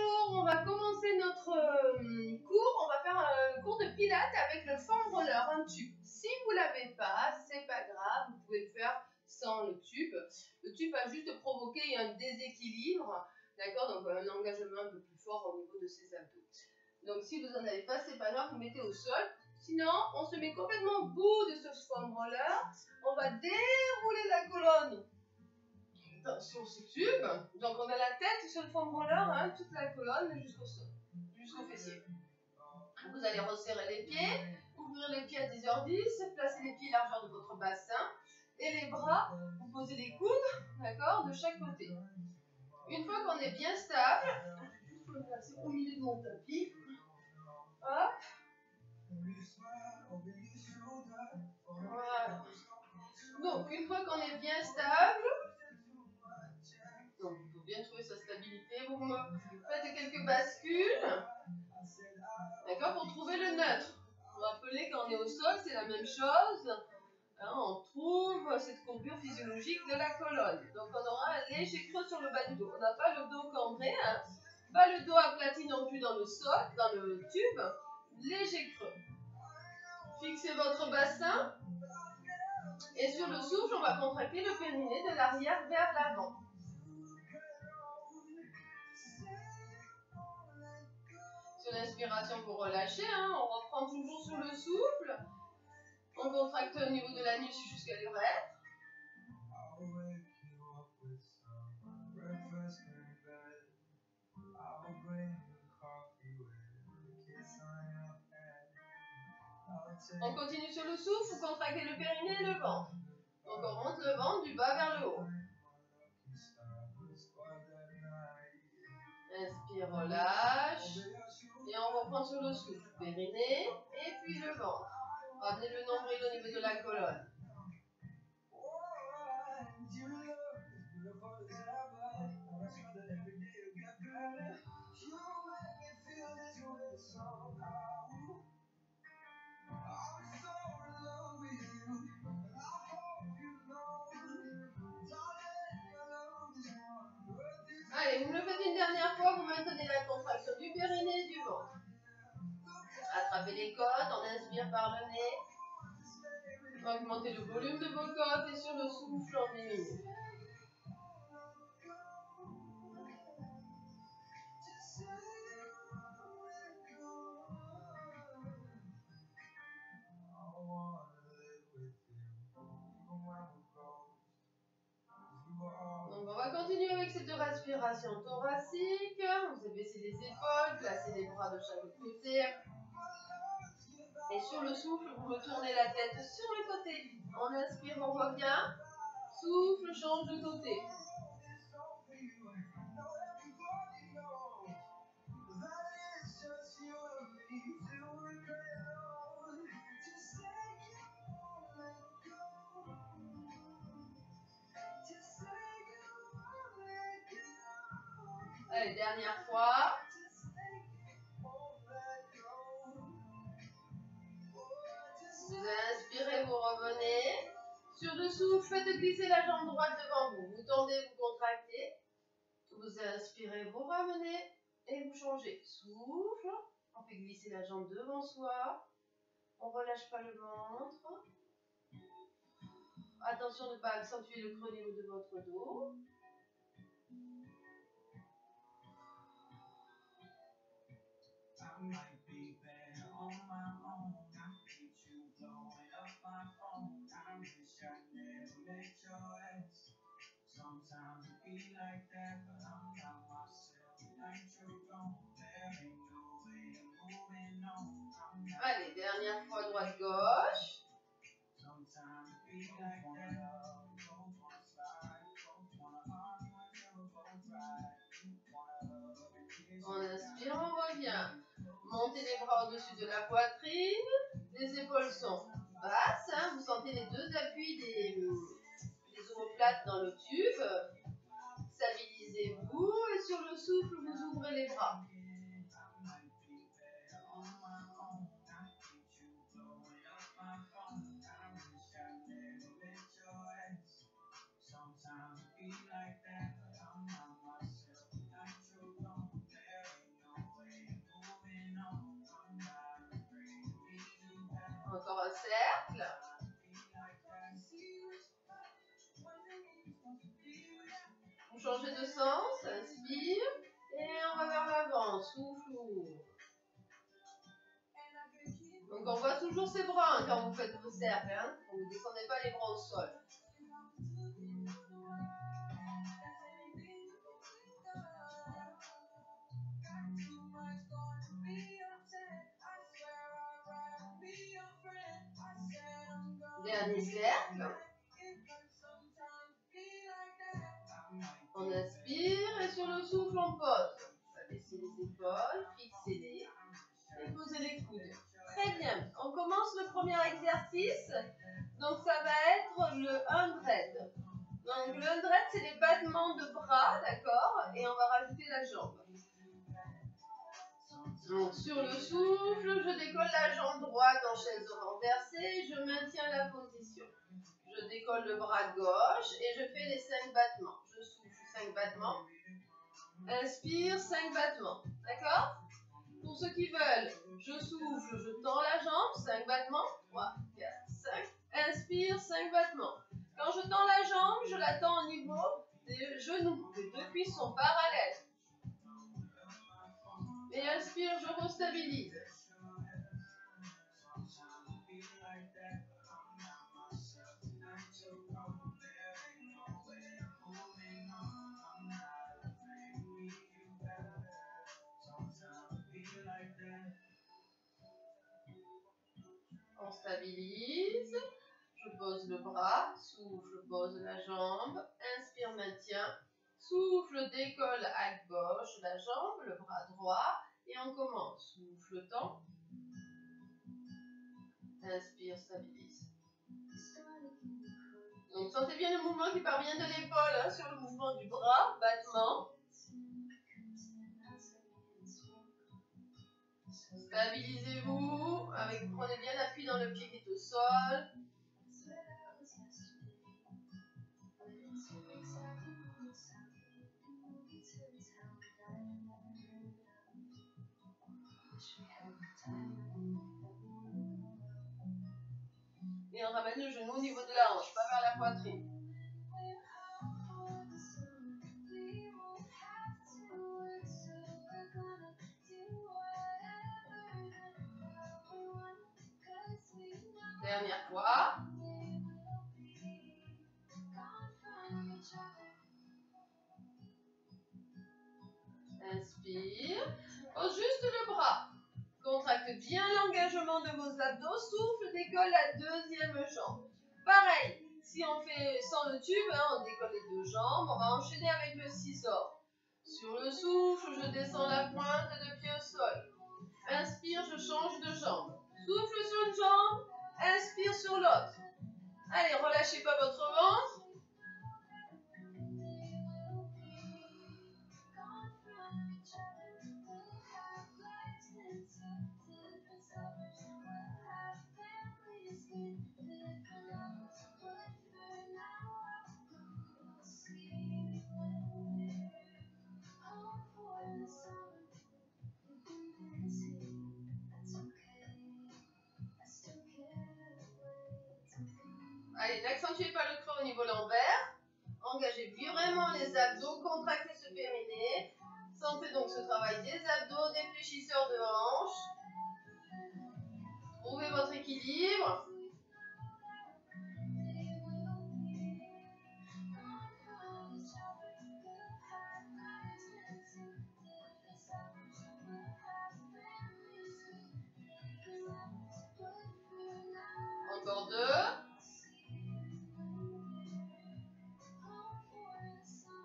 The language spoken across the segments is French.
Bonjour, on va commencer notre cours. On va faire un cours de pilates avec le foam roller, un tube. Si vous ne l'avez pas, c'est pas grave, vous pouvez le faire sans le tube. Le tube va juste provoquer un déséquilibre, d'accord, donc un engagement un peu plus fort au niveau de ses abdos. Donc si vous n'en avez pas, c'est pas grave, vous mettez au sol. Sinon, on se met complètement au bout de ce foam roller. On va dérouler la colonne sur ce tube. Donc on a la tête sur le foam roller, hein, toute la colonne jusqu'au sol, jusqu'au fessier. Vous allez resserrer les pieds, ouvrir les pieds à 10h10, placer les pieds largeur de votre bassin et les bras, vous posez les coudes, d'accord, de chaque côté. Une fois qu'on est bien stable, je vais me placer au milieu de mon tapis. Hop. Voilà. Donc une fois qu'on est bien stable, donc il faut bien trouver sa stabilité, vous faites quelques bascules, d'accord, pour trouver le neutre. Vous rappelez quand on est au sol, c'est la même chose, hein, on trouve cette courbure physiologique de la colonne. Donc on aura un léger creux sur le bas du dos. On n'a pas le dos cambré, hein, pas le dos aplati non plus dans le sol, dans le tube, léger creux. Fixez votre bassin et sur le souffle, on va contracter le périnée de l'arrière vers l'avant. Sur l'inspiration, vous relâchez, hein, on reprend toujours sur le souffle. On contracte au niveau de la nuque jusqu'à l'urètre. On continue sur le souffle, vous contractez le périnée et le ventre. Donc on remonte le ventre du bas vers le haut. Inspire, relâche. Et on reprend sur le souffle. Périnée et puis le ventre. Ramenez le nombril au niveau de la colonne. Allez, vous me le faites une dernière fois, vous maintenez la contraction du périnée et du ventre. Attrapez les côtes, on inspire par le nez. Augmentez le volume de vos côtes et sur le souffle, on diminue. Donc on va continuer avec cette respiration thoracique. Vous abaissez les épaules, placez les bras de chaque côté. Et sur le souffle, vous retournez la tête sur le côté. On inspire, on revient. Souffle, change de côté. Allez, dernière fois. Vous inspirez, vous revenez. Sur le souffle, faites glisser la jambe droite devant vous. Vous tendez, vous contractez. Vous inspirez, vous ramenez et vous changez. Souffle. On fait glisser la jambe devant soi. On ne relâche pas le ventre. Attention de ne pas accentuer le creux au niveau de votre dos. Allez, dernière fois droite-gauche. On inspire, on revient. Montez les bras au-dessus de la poitrine. Les épaules sont basses. Hein. Vous sentez les deux appuis des omoplates dans le tube. Stabilisez-vous et sur le souffle, vous ouvrez les bras. encore un cercle. Vous changez de sens, inspire, et on va vers l'avant, souffle, ouvre. Donc on voit toujours ses bras hein, quand vous faites vos cercles, hein. Vous ne descendez pas les bras au sol. Dernier cercle. On inspire et sur le souffle on pose. Baissez les épaules, fixez-les et posez les coudes. Très bien. On commence le premier exercice. Donc ça va être le 100. Donc le 100 c'est les battements de bras, d'accord? Et on va rajouter la jambe. Donc sur le souffle, je décolle la jambe droite en chaise renversée, je maintiens la position. Je décolle le bras gauche et je fais les 5 battements. Je souffle 5 battements. Inspire 5 battements. D'accord? Pour ceux qui veulent, je souffle, je tends la jambe, 5 battements. 3, 4, 5. Inspire 5 battements. Quand je tends la jambe, je la tends au niveau des genoux. Les deux cuisses sont parallèles. Et inspire, je restabilise. On stabilise. Je pose le bras, souffle, pose la jambe. Inspire, maintien. Souffle, décolle à gauche la jambe, le bras droit. Et on commence. Souffle, tend. Inspire, stabilise. Donc sentez bien le mouvement qui part bien de l'épaule hein, sur le mouvement du bras, battement. Stabilisez-vous, prenez bien l'appui dans le pied qui est au sol. Et on ramène le genou au niveau de la hanche, pas vers la poitrine. Dernière fois. Inspire. Pose juste le bras. Contracte bien l'engagement de vos abdos. Souffle, décolle la deuxième jambe. Pareil, si on fait sans le tube, hein, on décolle les deux jambes. On va enchaîner avec le scissor. Sur le souffle, je descends la pointe de pied au sol. Inspire, je change de jambe. Souffle sur une jambe, inspire sur l'autre. Allez, relâchez pas votre ventre. Allez, n'accentuez pas le creux au niveau lombaire. Engagez vraiment les abdos, contractez ce périnée. Sentez donc ce travail des abdos, des fléchisseurs de hanches. Trouvez votre équilibre. Encore 2.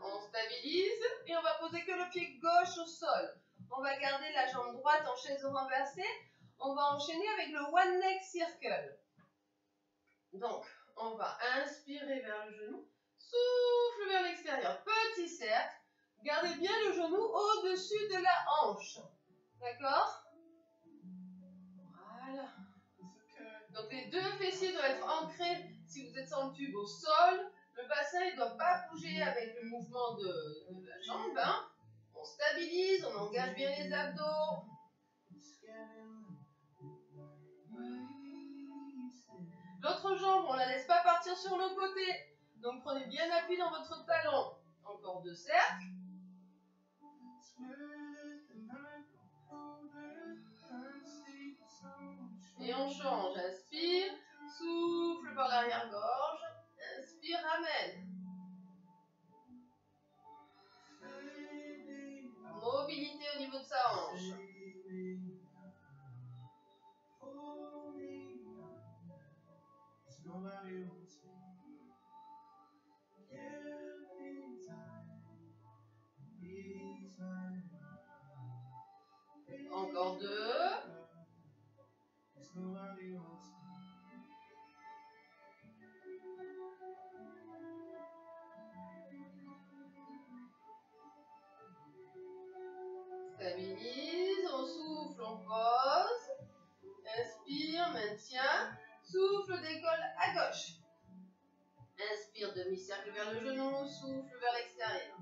On stabilise et on va poser que le pied gauche au sol. On va garder la jambe droite en chaise renversée. On va enchaîner avec le One Neck Circle. Donc, on va inspirer vers le genou. Souffle vers l'extérieur. Petit cercle. Gardez bien le genou au-dessus de la hanche. D'accord? Voilà. Donc les deux fessiers doivent être ancrés, si vous êtes sans le tube, au sol. Le bassin ne doit pas bouger avec le mouvement de la jambe. Hein. On stabilise, on engage bien les abdos. L'autre jambe, on ne la laisse pas partir sur le côté. Donc prenez bien appui dans votre talon. Encore 2 cercles. Et on change. Inspire, souffle par l'arrière-gorge. Inspire, ramène. Mobilité au niveau de sa hanche. Encore 2. Stabilise, on souffle, on pose. Inspire, maintien. Souffle, décolle à gauche. Inspire, demi-cercle vers le genou, souffle vers l'extérieur.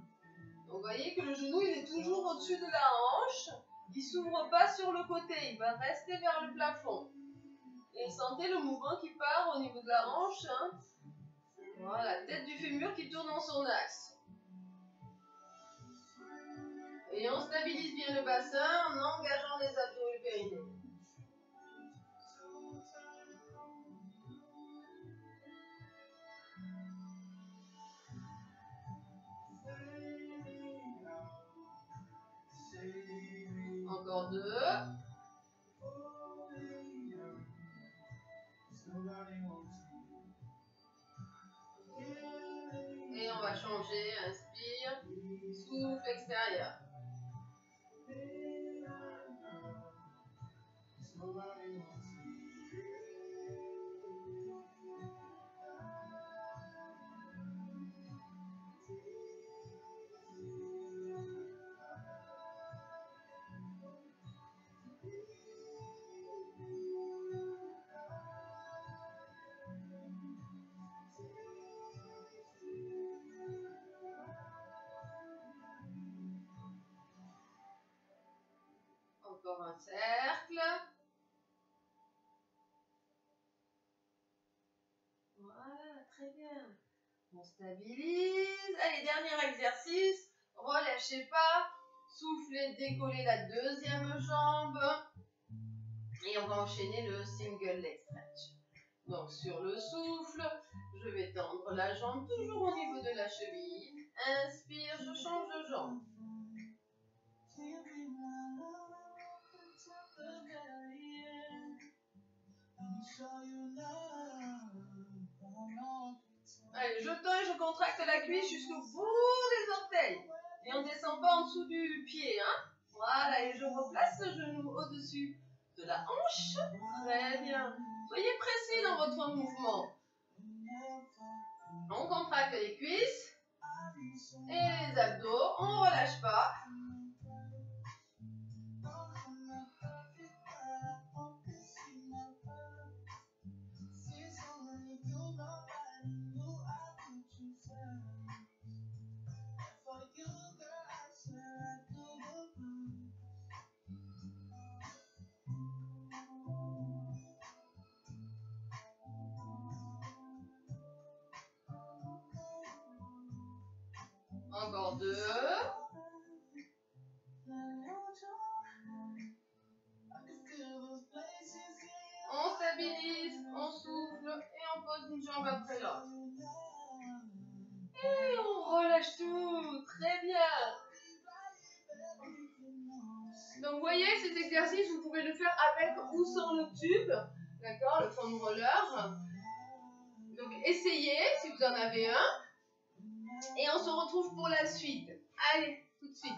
Donc vous voyez que le genou il est toujours au-dessus de la hanche. Il ne s'ouvre pas sur le côté, il va rester vers le plafond. Et sentez le mouvement qui part au niveau de la hanche. Hein. Voilà, tête du fémur qui tourne dans son axe. Et on stabilise bien le bassin en engageant les abdos et le périnée. Encore 2. Et on va changer. Inspire, souffle extérieur. Encore un cercle. Voilà, très bien. On stabilise. Allez, dernier exercice. Relâchez pas. Soufflez, décollez la deuxième jambe. Et on va enchaîner le single leg stretch. Donc sur le souffle, je vais tendre la jambe toujours au niveau de la cheville. Inspire, je change de jambe. Allez, je tends et je contracte la cuisse jusqu'au bout des orteils. Et on ne descend pas en dessous du pied. Hein. Voilà, et je replace le genou au-dessus de la hanche. Très bien. Soyez précis dans votre mouvement. On contracte les cuisses et les abdos. On ne relâche pas. Encore 2. On stabilise, on souffle et on pose une jambe après l'autre. Et on relâche tout. Très bien. Donc vous voyez, cet exercice, vous pouvez le faire avec ou sans le tube. D'accord, le foam roller. Donc essayez si vous en avez un. Et on se retrouve pour la suite. Allez, tout de suite.